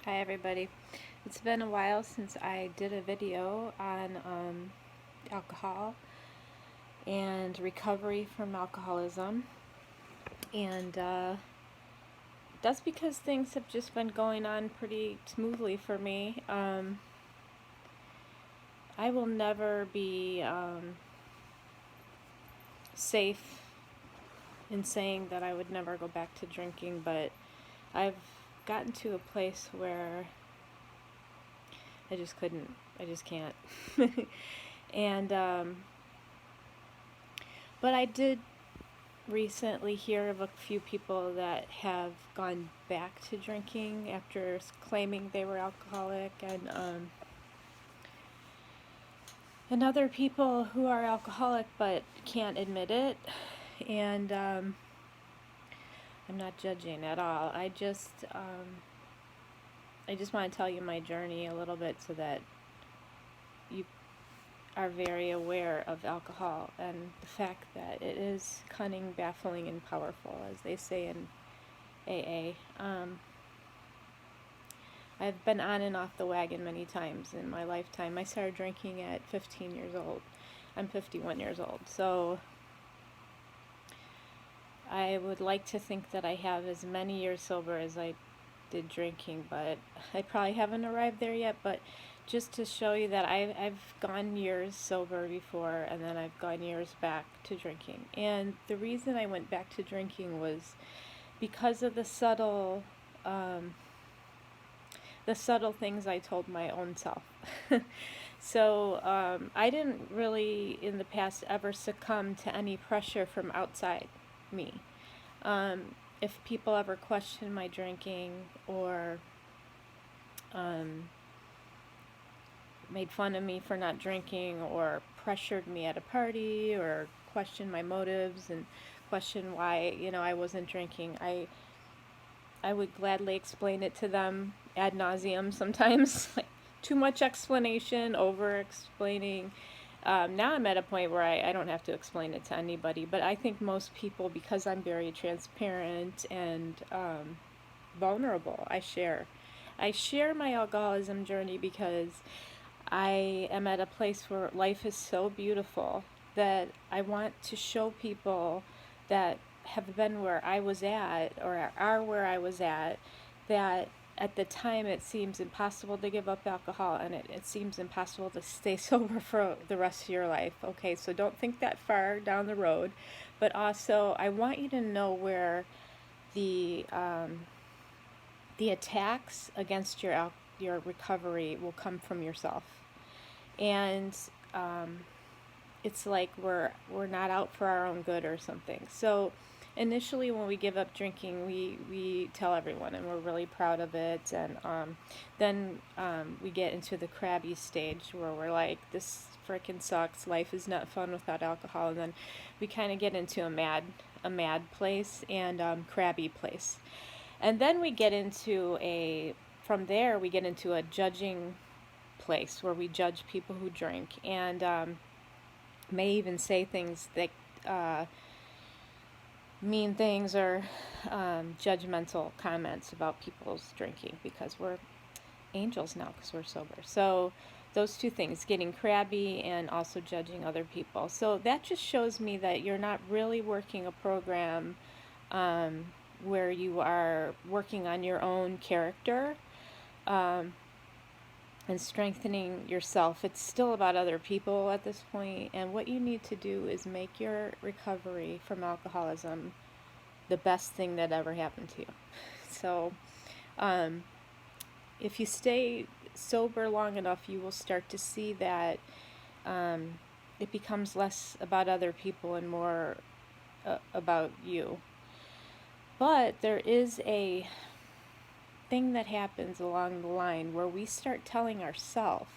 Hi everybody. It's been a while since I did a video on alcohol and recovery from alcoholism, and that's because things have just been going on pretty smoothly for me. I will never be safe in saying that I would never go back to drinking, but I've gotten to a place where I just couldn't. I just can't. And but I did recently hear of a few people that have gone back to drinking after claiming they were alcoholic, and other people who are alcoholic but can't admit it. And I'm not judging at all. I just want to tell you my journey a little bit so that you are very aware of alcohol and the fact that it is cunning, baffling, and powerful, as they say in AA. I've been on and off the wagon many times in my lifetime. I started drinking at 15 years old. I'm 51 years old. So I would like to think that I have as many years sober as I did drinking, but I probably haven't arrived there yet. But just to show you that I've gone years sober before, and then I've gone years back to drinking. And the reason I went back to drinking was because of the subtle things I told my own self. So I didn't really in the past ever succumb to any pressure from outside me. If people ever questioned my drinking or made fun of me for not drinking or pressured me at a party or questioned my motives and questioned why I wasn't drinking, I would gladly explain it to them ad nauseum sometimes. Like, too much explanation, over explaining. Now I'm at a point where I don't have to explain it to anybody, but I think most people, because I'm very transparent and vulnerable, I share my alcoholism journey because I am at a place where life is so beautiful that I want to show people that have been where I was at or are where I was at, that at the time it seems impossible to give up alcohol, and it seems impossible to stay sober for the rest of your life. Okay, so don't think that far down the road, but also I want you to know where the attacks against your recovery will come from yourself. And it's like we're not out for our own good or something. So initially when we give up drinking, we tell everyone, and we're really proud of it. And then we get into the crabby stage where we're like, this frickin' sucks, life is not fun without alcohol. And then we kind of get into a mad place and crabby place. And then we get into from there we get into a judging place where we judge people who drink, and may even say things that mean things or judgmental comments about people's drinking, because we're angels now because we're sober. So those two things, getting crabby and also judging other people. So that just shows me that you're not really working a program where you are working on your own character and strengthening yourself. It's still about other people at this point, and what you need to do is make your recovery from alcoholism the best thing that ever happened to you. So if you stay sober long enough, you will start to see that it becomes less about other people and more about you. But there is a thing that happens along the line where we start telling ourselves,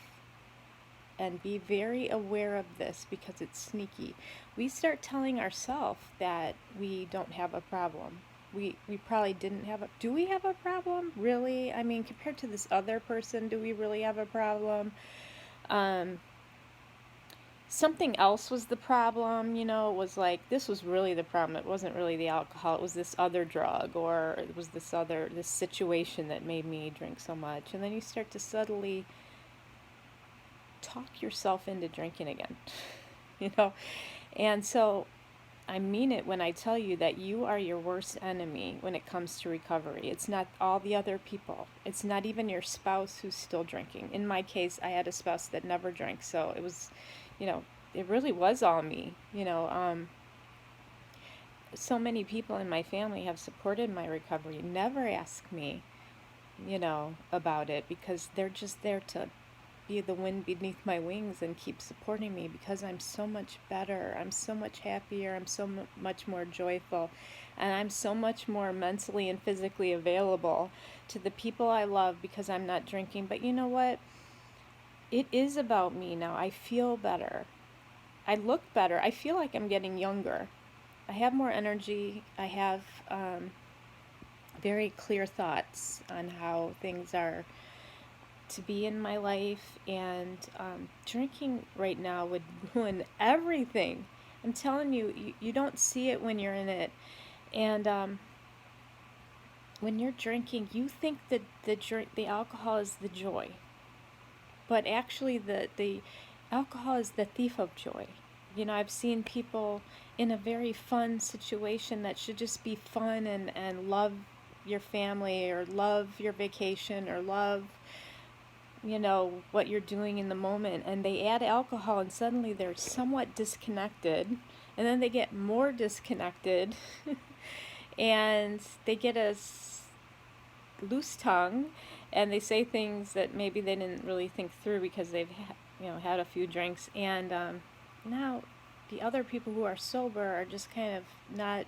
and be very aware of this because it's sneaky. We start telling ourselves that we don't have a problem. We probably didn't have do we have a problem? Really? I mean, compared to this other person, do we really have a problem? something else was the problem, it was like this was really the problem. It wasn't really the alcohol, it was this other drug, or it was this situation that made me drink so much. And then you start to subtly talk yourself into drinking again, you know? And so I mean it when I tell you that you are your worst enemy when it comes to recovery. It's not all the other people. It's not even your spouse who's still drinking. In my case, I had a spouse that never drank, so it was, it really was all me. So many people in my family have supported my recovery, never ask me, about it, because they're just there to be the wind beneath my wings and keep supporting me, because I'm so much better. I'm so much happier. I'm so much more joyful. And I'm so much more mentally and physically available to the people I love because I'm not drinking. But you know what? It is about me now. I feel better. I look better. I feel like I'm getting younger. I have more energy. I have very clear thoughts on how things are to be in my life, and drinking right now would ruin everything. I'm telling you, you don't see it when you're in it. And when you're drinking, you think that the alcohol is the joy, but actually the alcohol is the thief of joy. I've seen people in a very fun situation that should just be fun and love your family, or love your vacation, or love what you're doing in the moment, and they add alcohol and suddenly they're somewhat disconnected, and then they get more disconnected and they get a loose tongue, and they say things that maybe they didn't really think through because they've had a few drinks, and now the other people who are sober are just kind of not,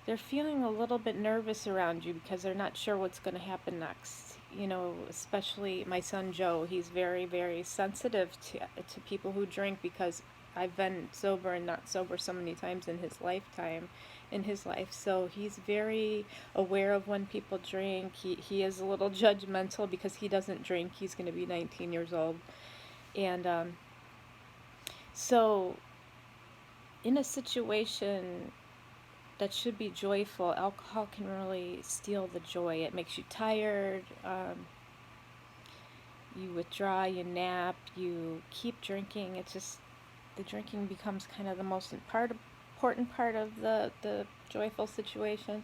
they're feeling a little bit nervous around you because they're not sure what's going to happen next. Especially my son Joe, he's very, very sensitive to people who drink, because I've been sober and not sober so many times in his life. So he's very aware of when people drink. He is a little judgmental because he doesn't drink. He's going to be 19 years old. And so in a situation that should be joyful, alcohol can really steal the joy. It makes you tired. You withdraw, you nap, you keep drinking. It's just, the drinking becomes kind of the most important part of the joyful situation.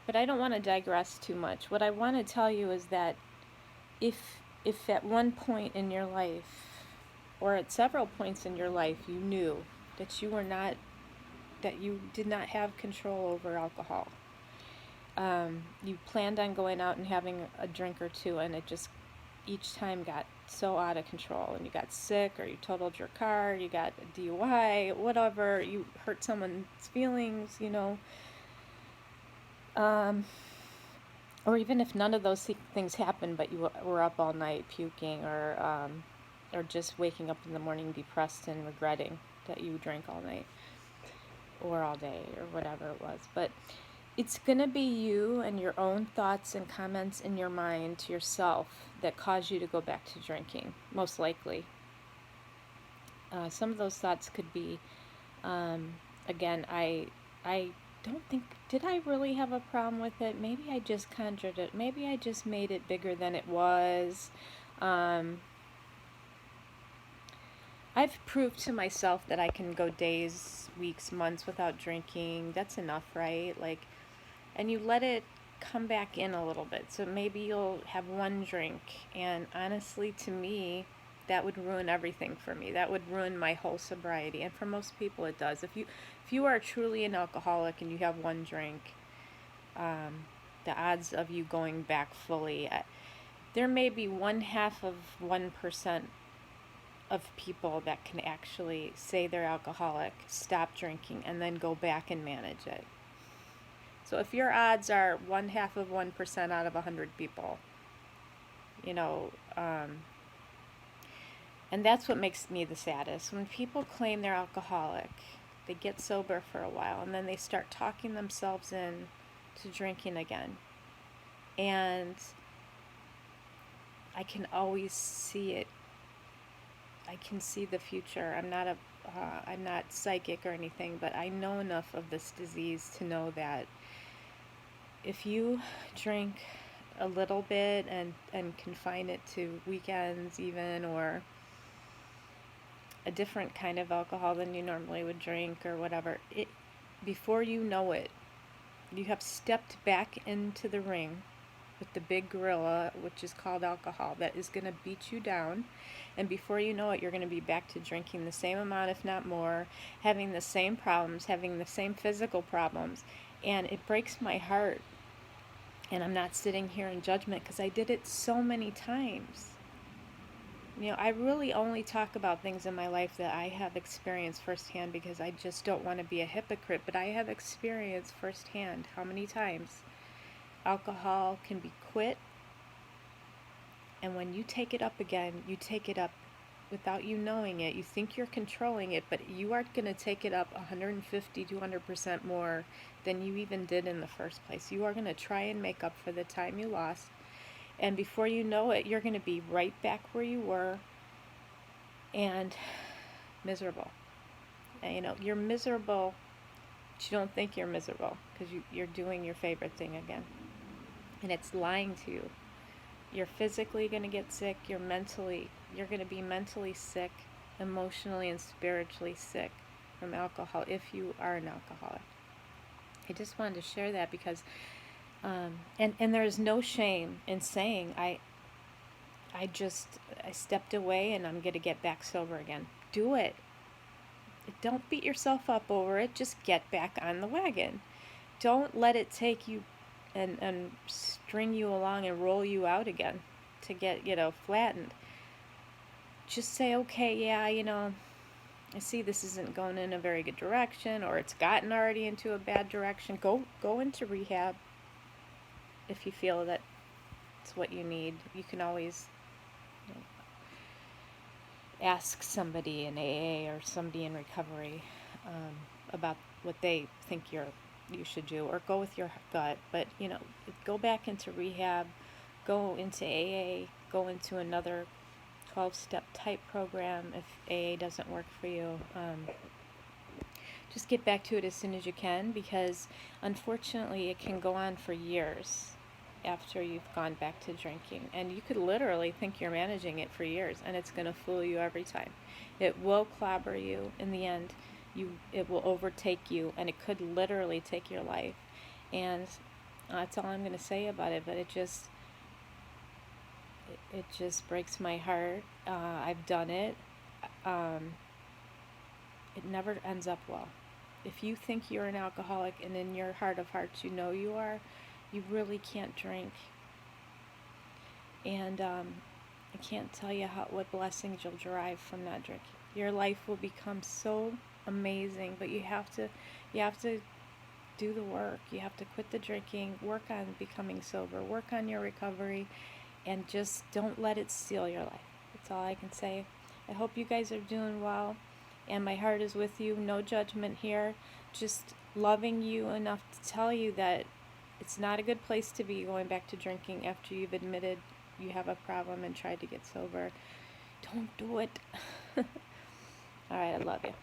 But I don't want to digress too much. What I want to tell you is that if at one point in your life, or at several points in your life, you knew that you did not have control over alcohol. You planned on going out and having a drink or two, and it just each time got so out of control, and you got sick, or you totaled your car, you got a DUI, whatever, you hurt someone's feelings, or even if none of those things happened, but you were up all night puking, or just waking up in the morning depressed and regretting that you drank all night or all day or whatever it was. But it's going to be you and your own thoughts and comments in your mind to yourself that cause you to go back to drinking, most likely. Some of those thoughts could be, again, I don't think, did I really have a problem with it? Maybe I just conjured it. Maybe I just made it bigger than it was. I've proved to myself that I can go days, weeks, months without drinking. That's enough, right? And you let it come back in a little bit. So maybe you'll have one drink, and honestly, to me, that would ruin everything for me. That would ruin my whole sobriety, and for most people it does. If you are truly an alcoholic and you have one drink, the odds of you going back fully, there may be 0.5% of people that can actually say they're alcoholic, stop drinking, and then go back and manage it. So if your odds are 0.5% out of 100 people, and that's what makes me the saddest. When people claim they're alcoholic, they get sober for a while, and then they start talking themselves in to drinking again. And I can always see it I can see the future. I'm not psychic or anything, but I know enough of this disease to know that if you drink a little bit and confine it to weekends even, or a different kind of alcohol than you normally would drink or whatever, it, before you know it, you have stepped back into the ring with the big gorilla, which is called alcohol, that is going to beat you down. And before you know it, you're going to be back to drinking the same amount, if not more, having the same problems, having the same physical problems. And it breaks my heart. And I'm not sitting here in judgment because I did it so many times. You know, I really only talk about things in my life that I have experienced firsthand because I just don't want to be a hypocrite. But I have experienced firsthand how many times alcohol can be quit, and when you take it up again, you take it up without you knowing it. You think you're controlling it, but you are going to take it up 150, 200% more than you even did in the first place. You are going to try and make up for the time you lost, and before you know it, you're going to be right back where you were and miserable. And, you know, you're miserable, but you don't think you're miserable because you're doing your favorite thing again. And it's lying to you. You're physically going to get sick. You're going to be mentally sick, emotionally and spiritually sick from alcohol if you are an alcoholic. I just wanted to share that because, and there is no shame in saying I stepped away and I'm going to get back sober again. Do it. Don't beat yourself up over it. Just get back on the wagon. Don't let it take you and string you along and roll you out again to get, you know, flattened. Just say, okay, yeah, I see this isn't going in a very good direction, or it's gotten already into a bad direction. Go into rehab if you feel that it's what you need. You can always, you know, ask somebody in AA or somebody in recovery about what they think you should do, or go with your gut. But, you know, go back into rehab, go into AA, go into another 12-step type program if AA doesn't work for you. Just get back to it as soon as you can, because unfortunately it can go on for years after you've gone back to drinking, and you could literally think you're managing it for years, and it's going to fool you every time. It will clobber you in the end. It will overtake you, and it could literally take your life. And that's all I'm going to say about it. But it just breaks my heart. I've done it. It never ends up well. If you think you're an alcoholic, and in your heart of hearts you know you are, you really can't drink. And I can't tell you what blessings you'll derive from not drinking. Your life will become so amazing, but you have to do the work. You have to quit the drinking, work on becoming sober, work on your recovery, and just don't let it steal your life. That's all I can say. I hope you guys are doing well, and my heart is with you. No judgment here, just loving you enough to tell you that it's not a good place to be going back to drinking after you've admitted you have a problem and tried to get sober. Don't do it. All right, I love you.